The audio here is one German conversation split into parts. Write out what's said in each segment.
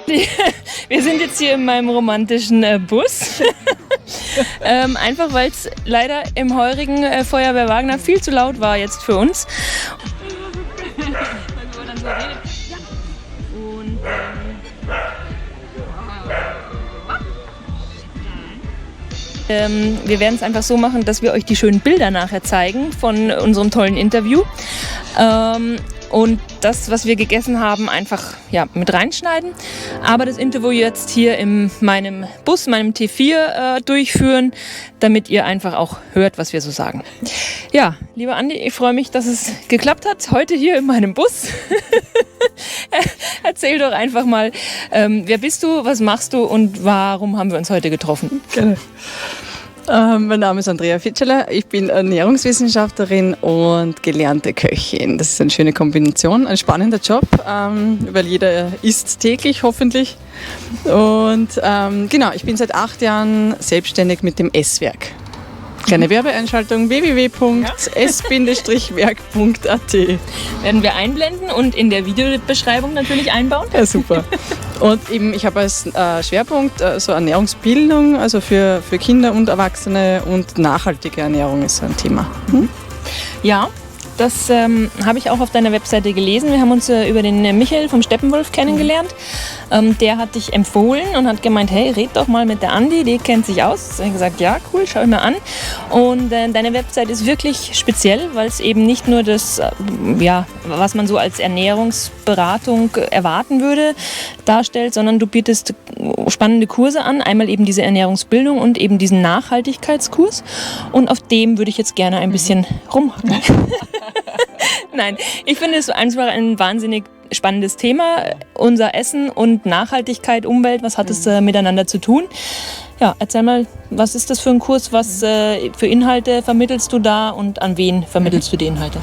Wir sind jetzt hier in meinem romantischen Bus. Einfach weil es leider im heurigen Feuerwehr Wagner viel zu laut war jetzt für uns. Wir werden es einfach so machen, dass wir euch die schönen Bilder nachher zeigen von unserem tollen Interview. Und das, was wir gegessen haben, einfach mit reinschneiden. Aber das Interview jetzt hier in meinem Bus, meinem T4 durchführen, damit ihr einfach auch hört, was wir so sagen. Ja, lieber Andi, ich freue mich, dass es geklappt hat, heute hier in meinem Bus. Erzähl doch einfach mal, wer bist du, was machst du und warum haben wir uns heute getroffen? Gerne. Mein Name ist Andrea Fitscheler, ich bin Ernährungswissenschaftlerin und gelernte Köchin. Das ist eine schöne Kombination, ein spannender Job, weil jeder isst täglich hoffentlich. Und ich bin seit 8 Jahren selbstständig mit dem Esswerk. Kleine Werbeeinschaltung www.s-werk.at. Werden wir einblenden und in der Videobeschreibung natürlich einbauen. Ja, super. Und eben, ich habe als Schwerpunkt so Ernährungsbildung, also für Kinder und Erwachsene, und nachhaltige Ernährung ist so ein Thema. Ja, das habe ich auch auf deiner Webseite gelesen. Wir haben uns über den Michael vom Steppenwolf kennengelernt. Der hat dich empfohlen und hat gemeint, hey, red doch mal mit der Andi, die kennt sich aus. Ich habe gesagt, ja, cool, schau ich mir an. Und deine Webseite ist wirklich speziell, weil es eben nicht nur das, was man so als Ernährungsberatung erwarten würde, darstellt, sondern du bietest spannende Kurse an. Einmal eben diese Ernährungsbildung und eben diesen Nachhaltigkeitskurs. Und auf dem würde ich jetzt gerne ein bisschen rumhacken. Nein, ich finde es einfach ein wahnsinnig spannendes Thema. Unser Essen und Nachhaltigkeit, Umwelt, was hat es miteinander zu tun? Ja, erzähl mal, was ist das für ein Kurs, was für Inhalte vermittelst du da und an wen vermittelst du die Inhalte?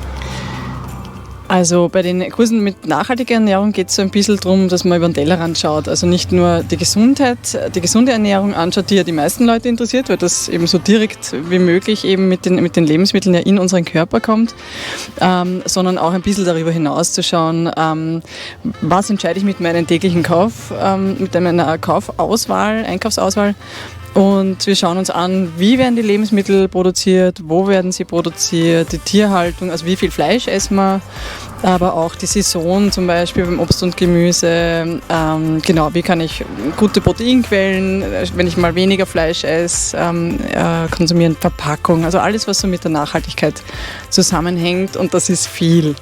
Also bei den Kursen mit nachhaltiger Ernährung geht es so ein bisschen darum, dass man über den Tellerrand schaut. Also nicht nur die Gesundheit, die gesunde Ernährung anschaut, die ja die meisten Leute interessiert, weil das eben so direkt wie möglich eben mit den Lebensmitteln ja in unseren Körper kommt, sondern auch ein bisschen darüber hinaus zu schauen, was entscheide ich mit meinem täglichen Kauf, mit meiner Einkaufsauswahl. Und wir schauen uns an, wie werden die Lebensmittel produziert, wo werden sie produziert, die Tierhaltung, also wie viel Fleisch essen wir, aber auch die Saison zum Beispiel beim Obst und Gemüse. Wie kann ich gute Proteinquellen, wenn ich mal weniger Fleisch esse, konsumieren, Verpackung, also alles, was so mit der Nachhaltigkeit zusammenhängt, und das ist viel.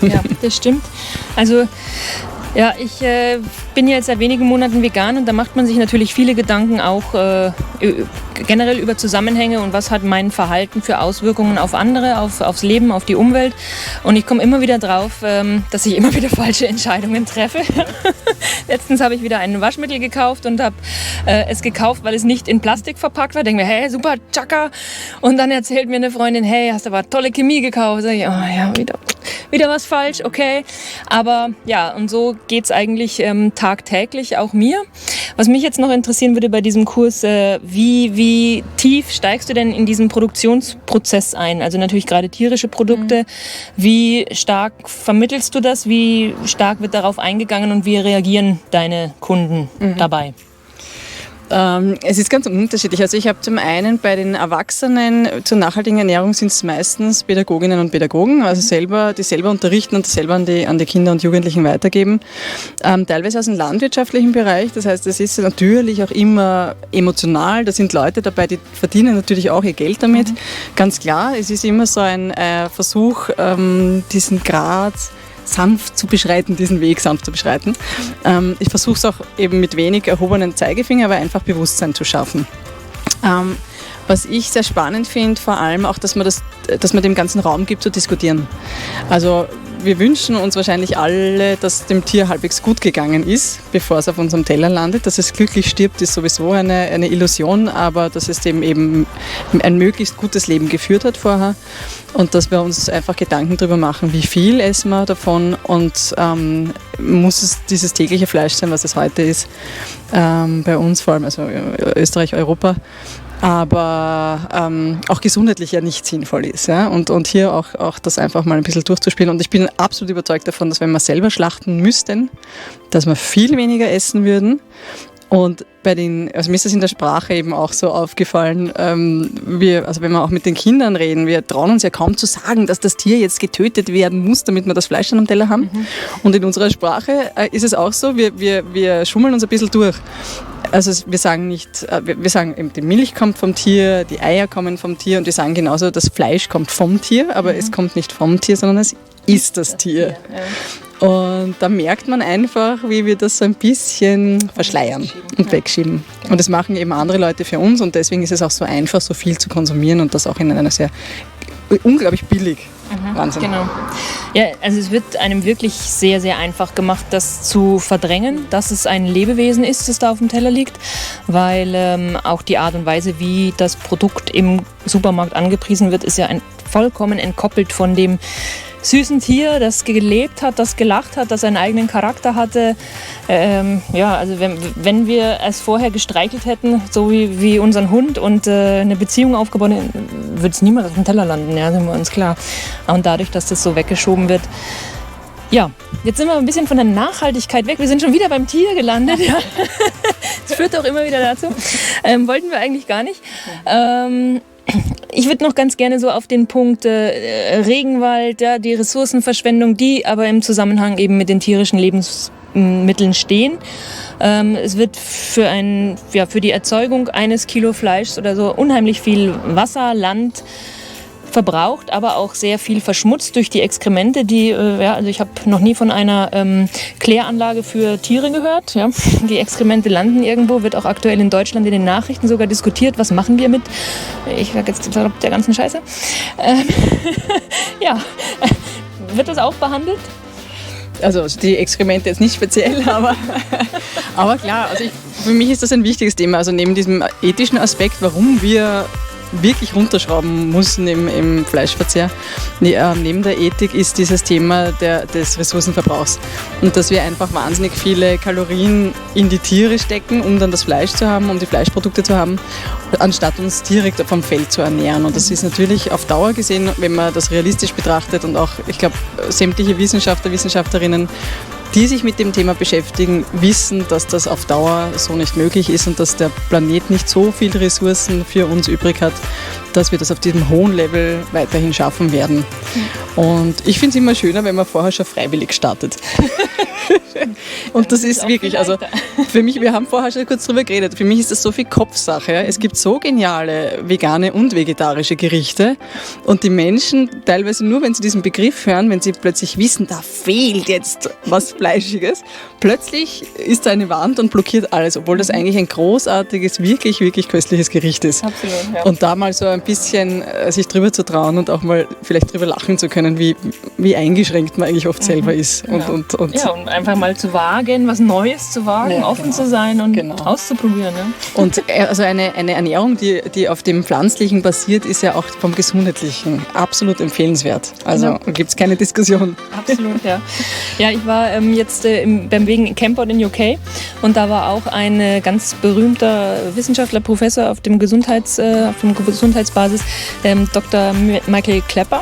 Ja, das stimmt. Also ja, ich bin jetzt seit wenigen Monaten vegan und da macht man sich natürlich viele Gedanken auch generell über Zusammenhänge und was hat mein Verhalten für Auswirkungen auf andere, aufs Leben, auf die Umwelt. Und ich komme immer wieder drauf, dass ich immer wieder falsche Entscheidungen treffe. Letztens habe ich wieder ein Waschmittel gekauft und habe es gekauft, weil es nicht in Plastik verpackt war. Denke mir, hey, super, tschakka. Und dann erzählt mir eine Freundin, hey, hast du aber tolle Chemie gekauft. Sag ich, oh ja, wieder was falsch, okay. Aber ja, und so geht es eigentlich tagtäglich auch mir. Was mich jetzt noch interessieren würde bei diesem Kurs, wie tief steigst du denn in diesen Produktionsprozess ein? Also natürlich gerade tierische Produkte. Wie stark vermittelst du das? Wie stark wird darauf eingegangen und wie reagieren deine Kunden dabei? Es ist ganz unterschiedlich. Also ich habe zum einen bei den Erwachsenen zur nachhaltigen Ernährung sind es meistens Pädagoginnen und Pädagogen, also die selber unterrichten und selber an die Kinder und Jugendlichen weitergeben. Teilweise aus dem landwirtschaftlichen Bereich, das heißt, es ist natürlich auch immer emotional. Da sind Leute dabei, die verdienen natürlich auch ihr Geld damit. Ganz klar, es ist immer so ein Versuch, diesen Grad sanft zu beschreiten, diesen Weg sanft zu beschreiten. Ich versuche es auch eben mit wenig erhobenen Zeigefinger, aber einfach Bewusstsein zu schaffen. Was ich sehr spannend finde, vor allem auch, dass man dem ganzen Raum gibt zu diskutieren. Also wir wünschen uns wahrscheinlich alle, dass dem Tier halbwegs gut gegangen ist, bevor es auf unserem Teller landet. Dass es glücklich stirbt, ist sowieso eine Illusion, aber dass es dem eben ein möglichst gutes Leben geführt hat vorher. Und dass wir uns einfach Gedanken darüber machen, wie viel essen wir davon und muss es dieses tägliche Fleisch sein, was es heute ist, bei uns vor allem, also Österreich, Europa. aber auch gesundheitlich ja nicht sinnvoll ist. Ja? Und hier auch das einfach mal ein bisschen durchzuspielen. Und ich bin absolut überzeugt davon, dass wenn wir selber schlachten müssten, dass wir viel weniger essen würden. Und also mir ist das in der Sprache eben auch so aufgefallen, also wenn wir auch mit den Kindern reden, wir trauen uns ja kaum zu sagen, dass das Tier jetzt getötet werden muss, damit wir das Fleisch dann am Teller haben. Und in unserer Sprache ist es auch so, wir schummeln uns ein bisschen durch. Also wir sagen nicht, wir sagen eben, die Milch kommt vom Tier, die Eier kommen vom Tier und wir sagen genauso, das Fleisch kommt vom Tier, aber es kommt nicht vom Tier, sondern es ist das Tier. Ja. Und da merkt man einfach, wie wir das so ein bisschen verschleiern und wegschieben. Und das machen eben andere Leute für uns und deswegen ist es auch so einfach, so viel zu konsumieren und das auch in einer sehr unglaublich billig. Wahnsinn. Genau. Ja, also es wird einem wirklich sehr, sehr einfach gemacht, das zu verdrängen, dass es ein Lebewesen ist, das da auf dem Teller liegt, weil auch die Art und Weise, wie das Produkt im Supermarkt angepriesen wird, ist ja vollkommen entkoppelt von dem süßen Tier, das gelebt hat, das gelacht hat, das einen eigenen Charakter hatte. Also wenn wir es vorher gestreichelt hätten, so wie unseren Hund und eine Beziehung aufgebaut hätten, würde es niemals auf dem Teller landen, ja, sind wir uns klar. Und dadurch, dass das so weggeschoben wird, ja, jetzt sind wir ein bisschen von der Nachhaltigkeit weg. Wir sind schon wieder beim Tier gelandet. Ja. Das führt auch immer wieder dazu. Wollten wir eigentlich gar nicht. Ich würde noch ganz gerne so auf den Punkt Regenwald, ja, die Ressourcenverschwendung, die aber im Zusammenhang eben mit den tierischen Lebensmitteln stehen. Es wird für die Erzeugung eines Kilo Fleischs oder so unheimlich viel Wasser, Land verbraucht, aber auch sehr viel verschmutzt durch die Exkremente, also ich habe noch nie von einer Kläranlage für Tiere gehört. Ja. Die Exkremente landen irgendwo, wird auch aktuell in Deutschland in den Nachrichten sogar diskutiert, was machen wir mit, ich sage jetzt der ganzen Scheiße. Wird das auch behandelt? Also die Exkremente jetzt nicht speziell, aber klar, also für mich ist das ein wichtiges Thema, also neben diesem ethischen Aspekt, warum wir wirklich runterschrauben müssen im Fleischverzehr. Neben der Ethik ist dieses Thema des Ressourcenverbrauchs und dass wir einfach wahnsinnig viele Kalorien in die Tiere stecken, um dann das Fleisch zu haben, um die Fleischprodukte zu haben, anstatt uns direkt vom Feld zu ernähren. Und das ist natürlich auf Dauer gesehen, wenn man das realistisch betrachtet und auch, ich glaube, sämtliche Wissenschaftler, Wissenschaftlerinnen, die sich mit dem Thema beschäftigen, wissen, dass das auf Dauer so nicht möglich ist und dass der Planet nicht so viele Ressourcen für uns übrig hat, dass wir das auf diesem hohen Level weiterhin schaffen werden. Und ich finde es immer schöner, wenn man vorher schon freiwillig startet. Und das ist wirklich, also für mich, wir haben vorher schon kurz drüber geredet, für mich ist das so viel Kopfsache. Es gibt so geniale vegane und vegetarische Gerichte und die Menschen teilweise nur, wenn sie diesen Begriff hören, wenn sie plötzlich wissen, da fehlt jetzt was Fleischiges, plötzlich ist da eine Wand und blockiert alles, obwohl das eigentlich ein großartiges, wirklich, wirklich köstliches Gericht ist. Absolut, ja. Und da mal so ein bisschen sich drüber zu trauen und auch mal vielleicht drüber lachen zu können, wie eingeschränkt man eigentlich oft selber ist. Und einfach mal zu wagen, was Neues zu wagen, offen zu sein und auszuprobieren. Ne? Und also eine Ernährung, die auf dem Pflanzlichen basiert, ist ja auch vom Gesundheitlichen absolut empfehlenswert. Also gibt es keine Diskussion. Absolut, ja. Ja, ich war jetzt beim Wegen Campbell in UK und da war auch ein ganz berühmter Wissenschaftler, Professor auf dem Gesundheitsbasis, Dr. Michael Klepper.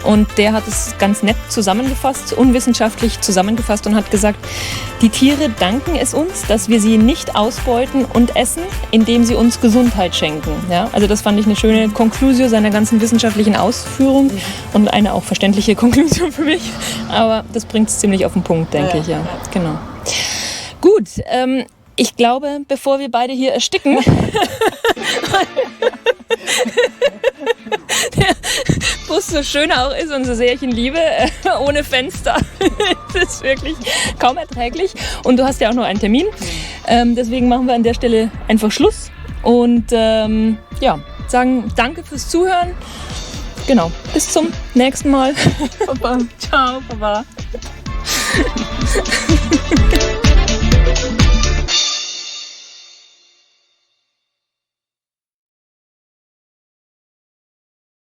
Und der hat es ganz nett zusammengefasst, unwissenschaftlich zusammengefasst und hat gesagt, die Tiere danken es uns, dass wir sie nicht ausbeuten und essen, indem sie uns Gesundheit schenken. Ja? Also das fand ich eine schöne Konklusio seiner ganzen wissenschaftlichen Ausführung und eine auch verständliche Konklusion für mich. Aber das bringt es ziemlich auf den Punkt, denke ich. Ja. Genau. Gut, ich glaube, bevor wir beide hier ersticken, der Bus, so schön er auch ist und so sehr ich ihn liebe, ohne Fenster, das ist wirklich kaum erträglich. Und du hast ja auch noch einen Termin. Deswegen machen wir an der Stelle einfach Schluss und sagen danke fürs Zuhören. Genau, bis zum nächsten Mal. Baba. Ciao, Baba.